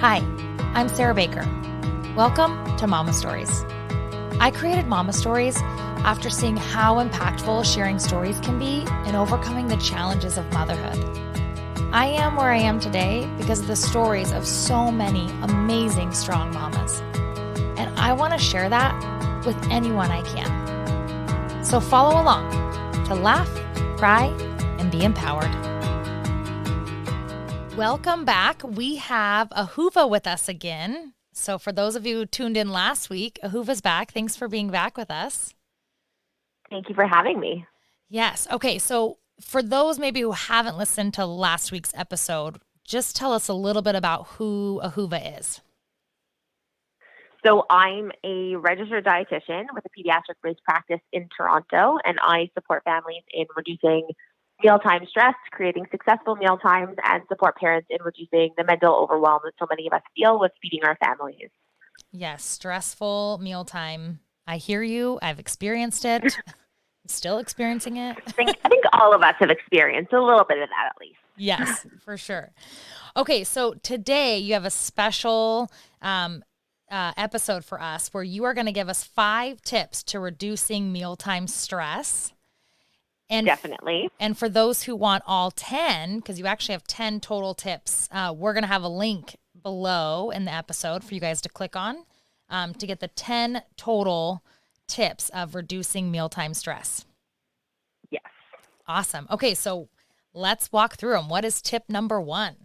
Hi, I'm Sarah Baker. Welcome to Mama Stories. I created Mama Stories after seeing how impactful sharing stories can be in overcoming the challenges of motherhood. I am where I am today because of the stories of so many amazing, strong mamas. And I want to share that with anyone I can. So follow along to laugh, cry, and be empowered. Welcome back. We have Ahuva with us again. So for those of you who tuned in last week, Ahuva's back. Thanks for being back with us. Thank you for having me. Yes. Okay. So for those maybe who haven't listened to last week's episode, just tell us a little bit about who Ahuva is. So I'm a registered dietitian with a pediatric-based practice in Toronto, and I support families in reducing mealtime stress, creating successful meal times, and support parents in reducing the mental overwhelm that so many of us feel with feeding our families. Yes, stressful mealtime. I hear you. I've experienced it. I'm still experiencing it. I think all of us have experienced a little bit of that at least. Yes, for sure. Okay, so today you have a special episode for us where you are going to give us 5 tips to reducing mealtime stress. And definitely. And for those who want all 10, because you actually have 10 total tips, we're going to have a link below in the episode for you guys to click on to get the 10 total tips of reducing mealtime stress. Yes. Awesome. Okay, so let's walk through them. What is tip number 1?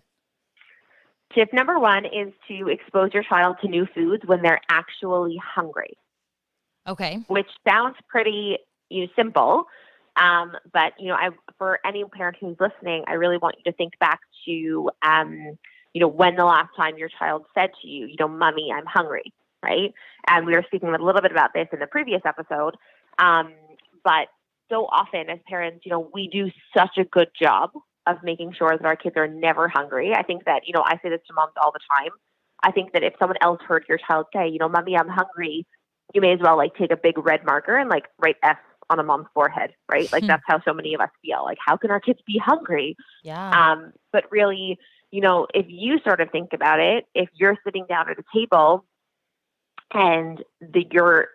Tip number 1 is to expose your child to new foods when they're actually hungry. Okay. Which sounds pretty simple. But, for any parent who's listening, I really want you to think back to, when the last time your child said to you, Mommy, I'm hungry, right? And we were speaking a little bit about this in the previous episode. But so often as parents, we do such a good job of making sure that our kids are never hungry. I think that, I say this to moms all the time. I think that if someone else heard your child say, Mommy, I'm hungry, you may as well take a big red marker and write F on a mom's forehead, right? That's how so many of us feel. How can our kids be hungry? Yeah. But really, if you sort of think about it, if you're sitting down at a table and you're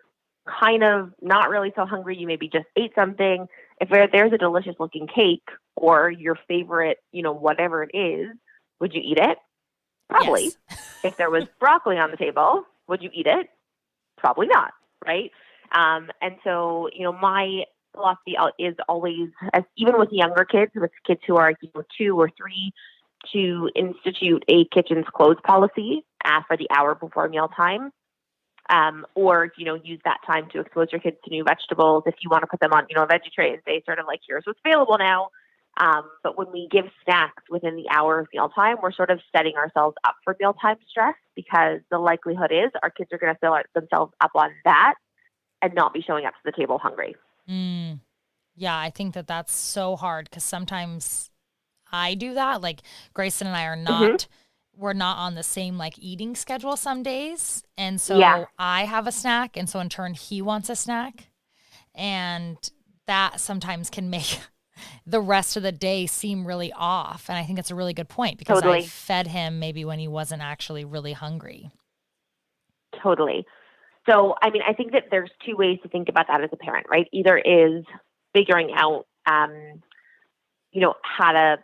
kind of not really so hungry, you maybe just ate something. If there's a delicious looking cake or your favorite, whatever it is, would you eat it? Probably. Yes. If there was broccoli on the table, would you eat it? Probably not, right? And so, my philosophy is always, even with younger kids, with kids who are 2 or 3, to institute a kitchen's closed policy for the hour before mealtime, or use that time to expose your kids to new vegetables. If you want to put them on, a veggie tray and say sort of here's what's available now. But when we give snacks within the hour of mealtime, we're sort of setting ourselves up for mealtime stress because the likelihood is our kids are going to fill themselves up on that and not be showing up to the table hungry. Yeah, I think that that's so hard because sometimes I do that. Grayson and I are not, we're not on the same eating schedule some days. And so I have a snack. And so in turn, he wants a snack. And that sometimes can make the rest of the day seem really off. And I think it's a really good point because Totally. I fed him maybe when he wasn't actually really hungry. Totally. So, I think that there's 2 ways to think about that as a parent, right? Either is figuring out, how to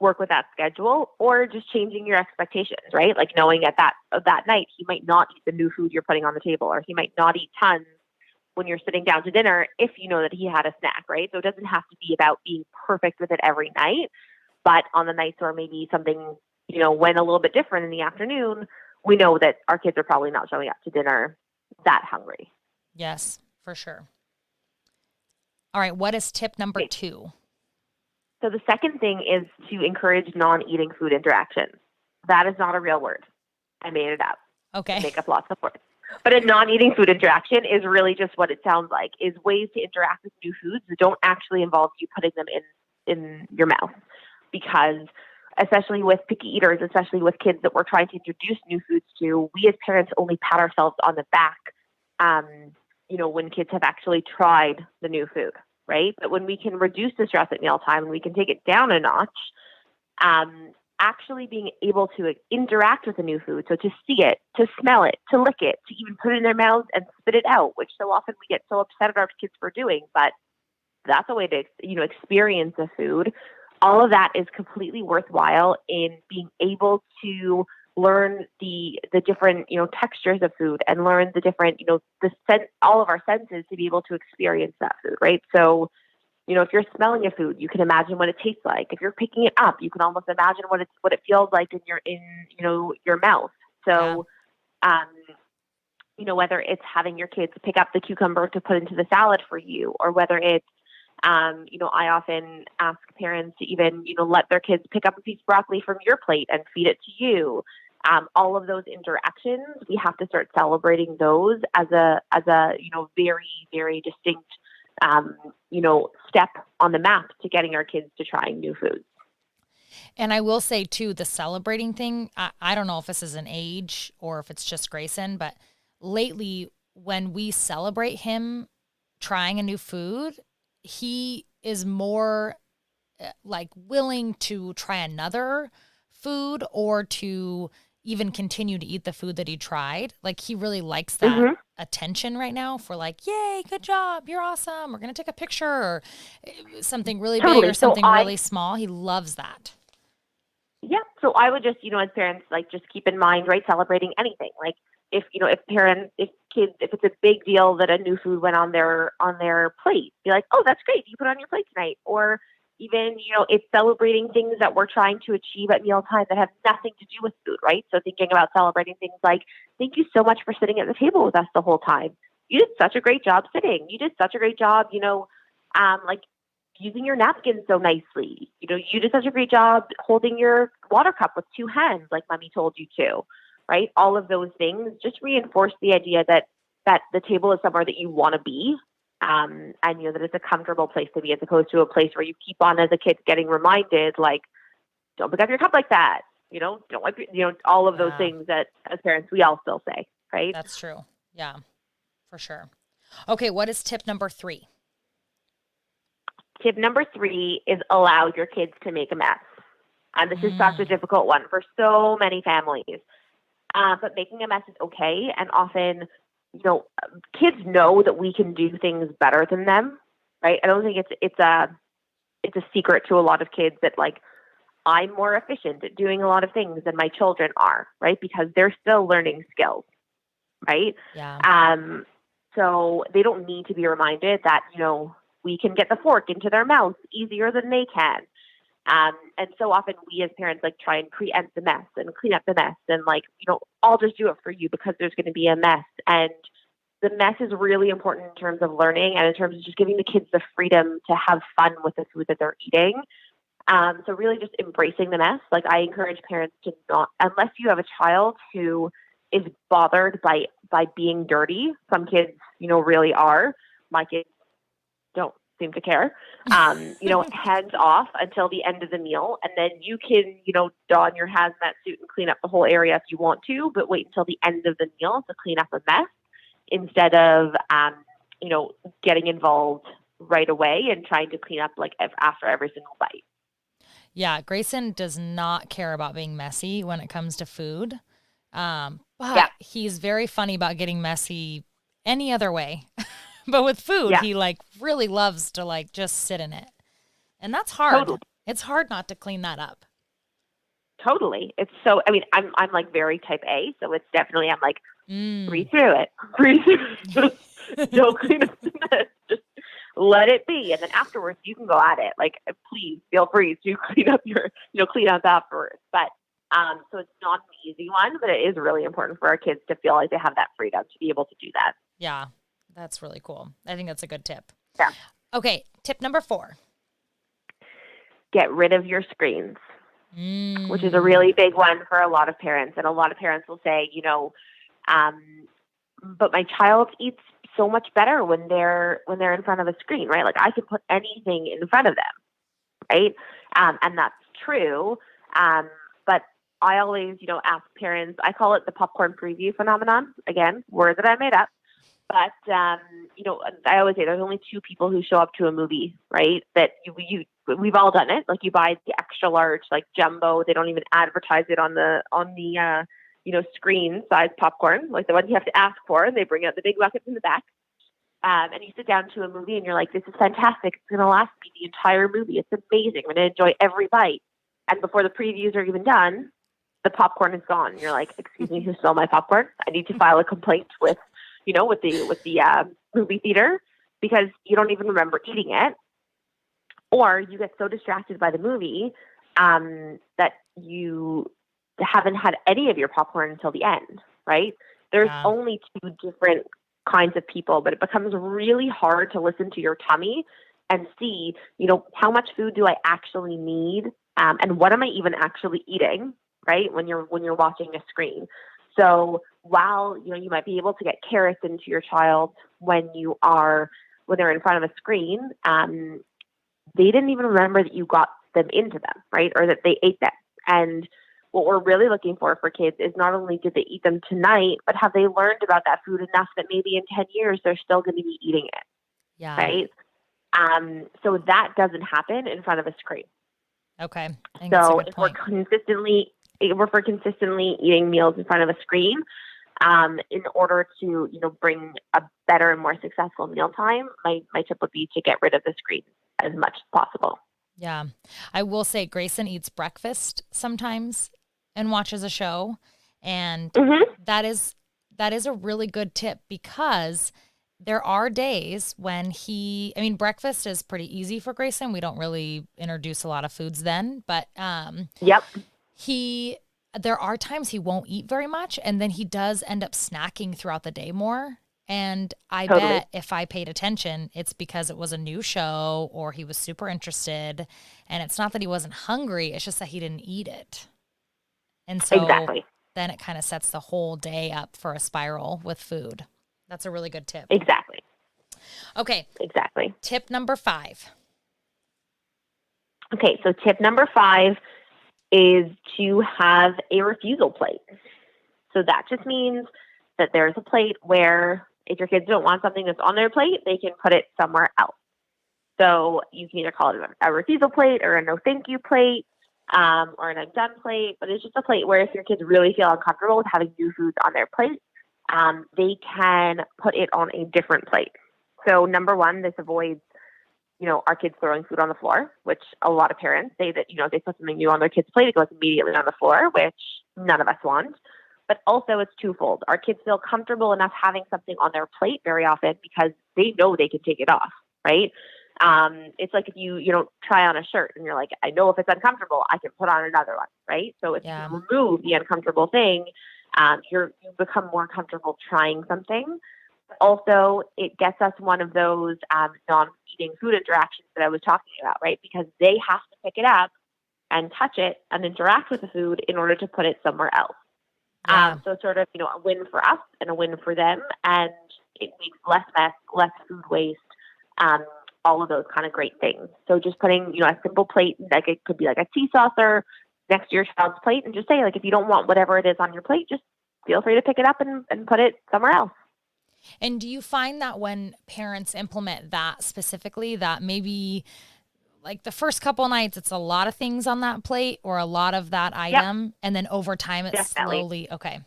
work with that schedule, or just changing your expectations, right? Knowing that night he might not eat the new food you're putting on the table, or he might not eat tons when you're sitting down to dinner if you know that he had a snack, right? So it doesn't have to be about being perfect with it every night, but on the nights where maybe something, went a little bit different in the afternoon, we know that our kids are probably not showing up to dinner that hungry. Yes, for sure. All right. What is tip number 2? So the second thing is to encourage non-eating food interactions. That is not a real word. I made it up. Okay. I make up lots of words. But a non-eating food interaction is really just what it sounds like, is ways to interact with new foods that don't actually involve you putting them in your mouth. Because especially with picky eaters, especially with kids that we're trying to introduce new foods to, we as parents only pat ourselves on the back, when kids have actually tried the new food, right? But when we can reduce the stress at mealtime and we can take it down a notch, actually being able to interact with the new food. So to see it, to smell it, to lick it, to even put it in their mouths and spit it out, which so often we get so upset at our kids for doing, but that's a way to, experience a food. All of that is completely worthwhile in being able to learn the different, textures of food and learn the different, all of our senses to be able to experience that food, right? So, if you're smelling a food, you can imagine what it tastes like. If you're picking it up, you can almost imagine what it feels like in your mouth. So, whether it's having your kids pick up the cucumber to put into the salad for you, or whether it's, I often ask parents to even, let their kids pick up a piece of broccoli from your plate and feed it to you. All of those interactions, we have to start celebrating those as a very, very distinct step on the map to getting our kids to trying new foods. And I will say too, the celebrating thing, I don't know if this is an age or if it's just Grayson, but lately when we celebrate him trying a new food, he is more like willing to try another food or to even continue to eat the food that he tried. Like he really likes that attention right now for like, yay, good job. You're awesome. We're going to take a picture or something really big or something really small. He loves that. Yeah. So I would just, as parents, like just keep in mind, right, celebrating anything. Like if it's a big deal that a new food went on their plate, be like, oh, that's great. You put it on your plate tonight. Or even, it's celebrating things that we're trying to achieve at mealtime that have nothing to do with food, right? So thinking about celebrating things like, thank you so much for sitting at the table with us the whole time. You did such a great job sitting. You did such a great job, like using your napkin so nicely. You did such a great job holding your water cup with two hands, like mommy told you to, right? All of those things just reinforce the idea that the table is somewhere that you want to be. And that it's a comfortable place to be, as opposed to a place where you keep on as a kid getting reminded, like, don't pick up your cup like that. Don't wipe your, all of those things that as parents we all still say, right? That's true. Yeah, for sure. Okay, what is tip number 3? Tip number 3 is allow your kids to make a mess. And this is such a difficult one for so many families. But making a mess is okay. And often, kids know that we can do things better than them, right? I don't think it's a secret to a lot of kids that, like, I'm more efficient at doing a lot of things than my children are, right? Because they're still learning skills, right? Yeah. So they don't need to be reminded that, we can get the fork into their mouth easier than they can. And so often we as parents try and preempt the mess and clean up the mess and I'll just do it for you because there's going to be a mess. And the mess is really important in terms of learning and in terms of just giving the kids the freedom to have fun with the food that they're eating. So really just embracing the mess. Like I encourage parents to not, unless you have a child who is bothered by being dirty. Some kids, really are. My kids don't seem to care, hands off until the end of the meal. And then you can, don your hazmat suit and clean up the whole area if you want to, but wait until the end of the meal to clean up a mess instead of, getting involved right away and trying to clean up after every single bite. Yeah. Grayson does not care about being messy when it comes to food. But he's very funny about getting messy any other way. But with food, he really loves to just sit in it. And that's hard. Totally. It's hard not to clean that up. Totally. It's so, I'm very type A. So it's definitely, breathe through it. Breathe through it. Don't clean up the mess. Just let it be. And then afterwards you can go at it. Please feel free to clean up clean up afterwards. But, so it's not an easy one, but it is really important for our kids to feel like they have that freedom to be able to do that. Yeah. That's really cool. I think that's a good tip. Yeah. Okay. Tip number 4. Get rid of your screens, which is a really big one for a lot of parents. And a lot of parents will say, but my child eats so much better when they're in front of a screen, right? Like I can put anything in front of them, right? And that's true. But I always, ask parents, I call it the popcorn preview phenomenon. Again, word that I made up. But I always say there's only two people who show up to a movie, right? That we've all done it. Like you buy the extra large, like jumbo. They don't even advertise it on the screen size popcorn, like the one you have to ask for. And they bring out the big buckets in the back. And you sit down to a movie and you're like, this is fantastic. It's going to last me the entire movie. It's amazing. I'm going to enjoy every bite. And before the previews are even done, the popcorn is gone. And you're like, excuse me, who stole my popcorn? I need to file a complaint with the movie theater because you don't even remember eating it. Or you get so distracted by the movie that you haven't had any of your popcorn until the end, right? There's only two different kinds of people, but it becomes really hard to listen to your tummy and see, how much food do I actually need, and what am I even actually eating, right? When you're watching a screen. So while you might be able to get carrots into your child when they're in front of a screen, they didn't even remember that you got them into them, right? Or that they ate them. And what we're really looking for kids is not only did they eat them tonight, but have they learned about that food enough that maybe in 10 years they're still going to be eating it, Yeah. right? So that doesn't happen in front of a screen. Okay. So if we're consistently eating meals in front of a screen, in order to bring a better and more successful mealtime, my tip would be to get rid of the screen as much as possible. Yeah. I will say Grayson eats breakfast sometimes and watches a show. And that is a really good tip because there are days when breakfast is pretty easy for Grayson. We don't really introduce a lot of foods then, but there are times he won't eat very much, and then he does end up snacking throughout the day more. And I bet if I paid attention, it's because it was a new show or he was super interested. And it's not that he wasn't hungry, it's just that he didn't eat it. And so then it kind of sets the whole day up for a spiral with food. That's a really good tip. Exactly. Okay. Exactly. Tip number 5. Okay, so tip number 5 is to have a refusal plate. So that just means that there's a plate where if your kids don't want something that's on their plate, they can put it somewhere else. So you can either call it a refusal plate or a no thank you plate, or an I'm done plate, but it's just a plate where if your kids really feel uncomfortable with having new foods on their plate, they can put it on a different plate. So number one, this avoids, our kids throwing food on the floor, which a lot of parents say that, if they put something new on their kid's plate, it goes immediately on the floor, which none of us want. But also it's twofold. Our kids feel comfortable enough having something on their plate very often because they know they can take it off, right? It's like if you don't try on a shirt and you're like, I know if it's uncomfortable, I can put on another one, right? So if you remove the uncomfortable thing, you become more comfortable trying something. Also, it gets us one of those non-eating food interactions that I was talking about, right? Because they have to pick it up and touch it and interact with the food in order to put it somewhere else. So sort of, a win for us and a win for them. And it makes less mess, less food waste, all of those kind of great things. So just putting, a simple plate, like it could be like a tea saucer next to your child's plate and just say, like, if you don't want whatever it is on your plate, just feel free to pick it up and put it somewhere else. And do you find that when parents implement that specifically, that maybe like the first couple of nights, it's a lot of things on that plate or a lot of that item, and then over time it's slowly, okay.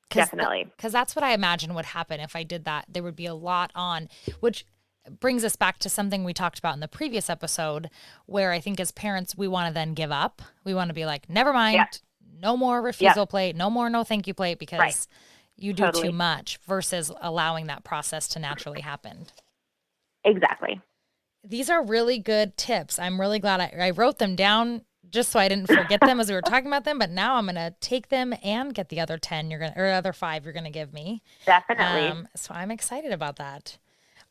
Definitely. Because that's what I imagine would happen if I did that. There would be a lot on, which brings us back to something we talked about in the previous episode, where I think as parents, we want to then give up. We want to be like, never mind, no more refusal plate, no more no thank you plate, because you do too much, versus allowing that process to naturally happen. Exactly. These are really good tips. I'm really glad I wrote them down just so I didn't forget them as we were talking about them. But now I'm going to take them and get the other 10 or other 5 you're going to give me. Definitely. So I'm excited about that.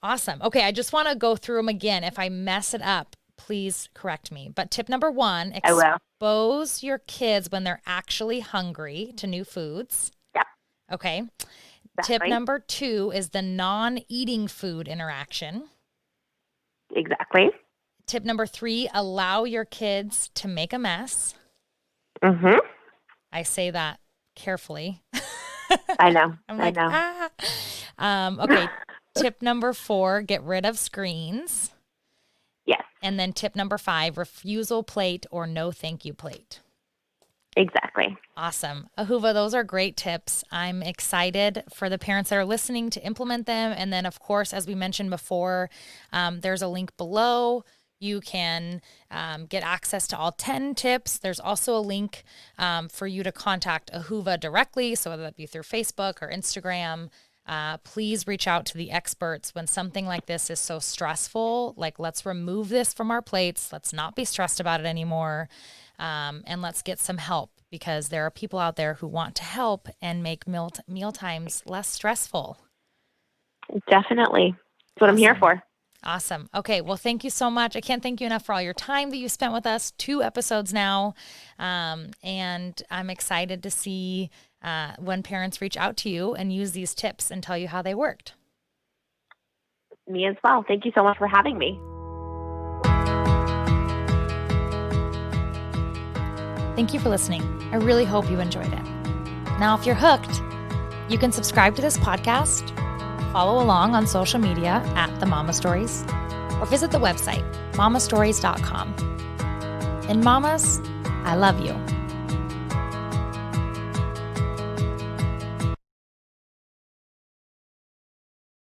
Awesome. Okay. I just want to go through them again. If I mess it up, please correct me. But tip number 1, expose your kids when they're actually hungry to new foods. Yep. Okay. That's Tip right. number 2 is the non-eating food interaction. Exactly. Tip number 3, allow your kids to make a mess. Mm-hmm. I say that carefully. I know. I'm like, Okay. Tip number 4, get rid of screens. Yes. And then tip number 5, refusal plate or no thank you plate. Exactly. Awesome. Ahuva, those are great tips. I'm excited for the parents that are listening to implement them. And then, of course, as we mentioned before, there's a link below. You can get access to all 10 tips. There's also a link for you to contact Ahuva directly, so whether that be through Facebook or Instagram. Please reach out to the experts when something like this is so stressful. Like, let's remove this from our plates. Let's not be stressed about it anymore. And let's get some help, because there are people out there who want to help and make meal times less stressful. Definitely. That's what I'm here for. Awesome. Okay. Well, thank you so much. I can't thank you enough for all your time that you spent with us. 2 episodes now. And I'm excited to see when parents reach out to you and use these tips and tell you how they worked. Me as well. Thank you so much for having me. Thank you for listening. I really hope you enjoyed it. Now, if you're hooked, you can subscribe to this podcast, follow along on social media at The Momma Stories, or visit the website, mommastories.com. And mamas, I love you.